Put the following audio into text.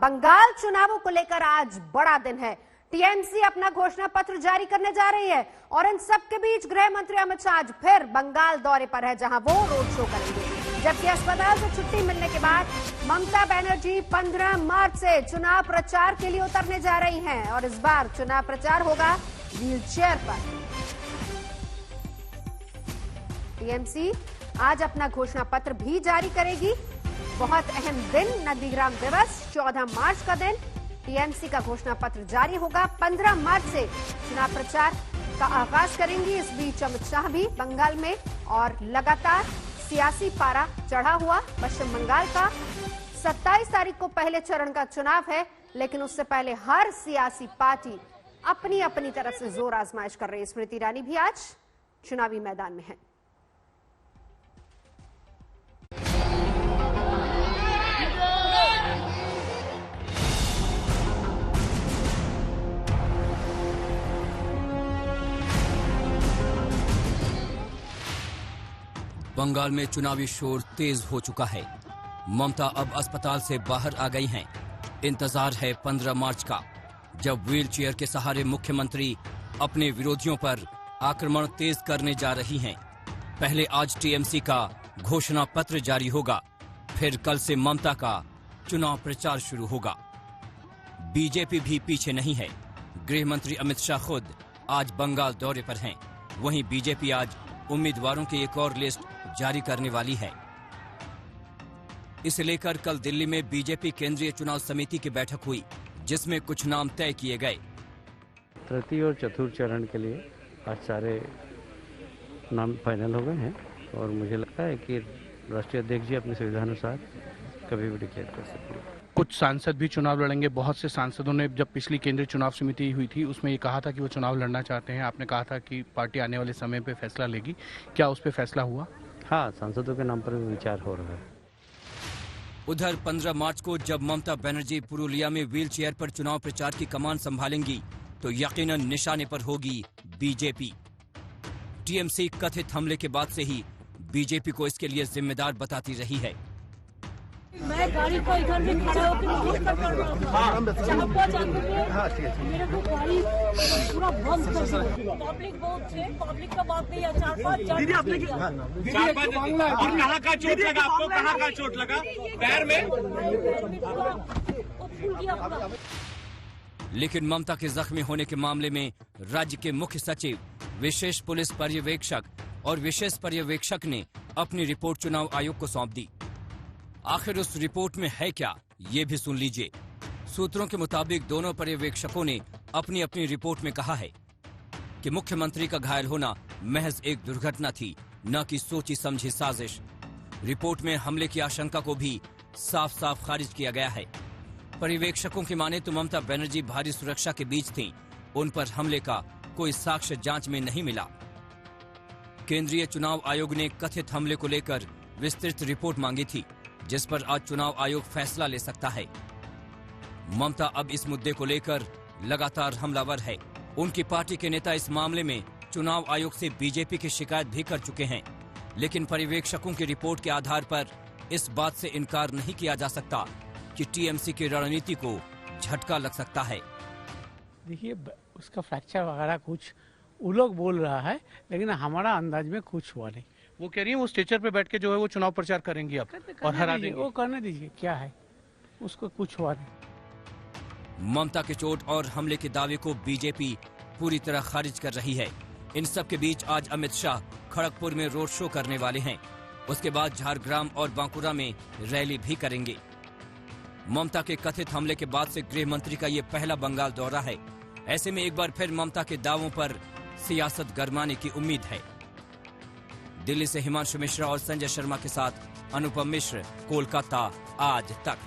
बंगाल चुनावों को लेकर आज बड़ा दिन है। टीएमसी अपना घोषणा पत्र जारी करने जा रही है और इन सबके बीच गृह मंत्री अमित शाह आज फिर बंगाल दौरे पर है, जहां वो रोड शो करेंगे। जबकि अस्पताल से छुट्टी मिलने के बाद ममता बनर्जी 15 मार्च से चुनाव प्रचार के लिए उतरने जा रही हैं और इस बार चुनाव प्रचार होगा व्हीलचेयर पर। टीएमसी आज अपना घोषणा पत्र भी जारी करेगी। बहुत अहम दिन, नंदीग्राम दिवस 14 मार्च का दिन टीएमसी का घोषणा पत्र जारी होगा। 15 मार्च से चुनाव प्रचार का आगाज करेंगी। इस बीच अमित शाह भी बंगाल में और लगातार सियासी पारा चढ़ा हुआ। पश्चिम बंगाल का 27 तारीख को पहले चरण का चुनाव है, लेकिन उससे पहले हर सियासी पार्टी अपनी अपनी तरफ से जोर आजमाइश कर रही है। स्मृति ईरानी भी आज चुनावी मैदान में है। बंगाल में चुनावी शोर तेज हो चुका है। ममता अब अस्पताल से बाहर आ गई हैं। इंतजार है 15 मार्च का, जब व्हील चेयर के सहारे मुख्यमंत्री अपने विरोधियों पर आक्रमण तेज करने जा रही हैं। पहले आज टीएमसी का घोषणा पत्र जारी होगा, फिर कल से ममता का चुनाव प्रचार शुरू होगा। बीजेपी भी पीछे नहीं है। गृह मंत्री अमित शाह खुद आज बंगाल दौरे पर हैं। वहीं बीजेपी आज उम्मीदवारों की एक और लिस्ट जारी करने वाली है। इसे लेकर कल दिल्ली में बीजेपी केंद्रीय चुनाव समिति की बैठक हुई, जिसमें कुछ नाम तय किए गए। तृतीय और चतुर्थ चरण के लिए आज सारे नाम फाइनल हो गए हैं और मुझे लगता है कि राष्ट्रीय अध्यक्ष जी अपनी सुविधानुसार कभी भी डिक्लेयर कर सकते हैं। कुछ सांसद भी चुनाव लड़ेंगे। बहुत से सांसदों ने जब पिछली केंद्रीय चुनाव समिति हुई थी उसमें ये कहा था कि वो चुनाव लड़ना चाहते हैं। आपने कहा था कि पार्टी आने वाले समय पे फैसला लेगी, क्या उस पे फैसला हुआ? हाँ, सांसदों के नाम पर भी विचार हो रहा है। उधर 15 मार्च को जब ममता बनर्जी पुरुलिया में व्हील चेयर पर चुनाव प्रचार की कमान संभालेंगी तो यकीनन निशाने पर होगी बीजेपी। टीएमसी कथित हमले के बाद से ही बीजेपी को इसके लिए जिम्मेदार बताती रही है। मैं गाड़ी को इधर में खड़ा होकर कर रहा था, जहाँ पहुँचा मेरे को गाड़ी पूरा बंद कर दिया। पब्लिक बहुत थे, पब्लिक का बात नहीं है। 4-5 दीदी आपने और कहाँ का चोट लगा आपको? कहाँ का चोट लगा? पैर में? लेकिन ममता के जख्मी होने के मामले में राज्य के मुख्य सचिव, विशेष पुलिस पर्यवेक्षक और विशेष पर्यवेक्षक ने अपनी रिपोर्ट चुनाव आयोग को सौंप दी। आखिर उस रिपोर्ट में है क्या, ये भी सुन लीजिए। सूत्रों के मुताबिक दोनों पर्यवेक्षकों ने अपनी अपनी रिपोर्ट में कहा है कि मुख्यमंत्री का घायल होना महज एक दुर्घटना थी, न कि सोची समझी साजिश। रिपोर्ट में हमले की आशंका को भी साफ साफ खारिज किया गया है। पर्यवेक्षकों की माने तो ममता बनर्जी भारी सुरक्षा के बीच थीं। उन पर हमले का कोई साक्ष्य जांच में नहीं मिला। केंद्रीय चुनाव आयोग ने कथित हमले को लेकर विस्तृत रिपोर्ट मांगी थी, जिस पर आज चुनाव आयोग फैसला ले सकता है। ममता अब इस मुद्दे को लेकर लगातार हमलावर है। उनकी पार्टी के नेता इस मामले में चुनाव आयोग से बीजेपी की शिकायत भी कर चुके हैं, लेकिन पर्यवेक्षकों की रिपोर्ट के आधार पर इस बात से इनकार नहीं किया जा सकता कि टीएमसी की रणनीति को झटका लग सकता है। देखिए, उसका फ्रैक्चर वगैरह कुछ वो लोग बोल रहा है, लेकिन हमारा अंदाज में कुछ हुआ नहीं। वो कह रही है वो स्टेचर पे बैठ के जो है वो चुनाव प्रचार करेंगी अब और हरा देंगी। वो करने दीजिए, क्या है, उसको कुछ हुआ नहीं। ममता के चोट और हमले के दावे को बीजेपी पूरी तरह खारिज कर रही है। इन सब के बीच आज अमित शाह खड़गपुर में रोड शो करने वाले हैं। उसके बाद झारग्राम और बांकुरा में रैली भी करेंगे। ममता के कथित हमले के बाद से गृह मंत्री का ये पहला बंगाल दौरा है। ऐसे में एक बार फिर ममता के दावों पर सियासत गरमाने की उम्मीद है। दिल्ली से हिमांशु मिश्रा और संजय शर्मा के साथ अनुपम मिश्र, कोलकाता आज तक।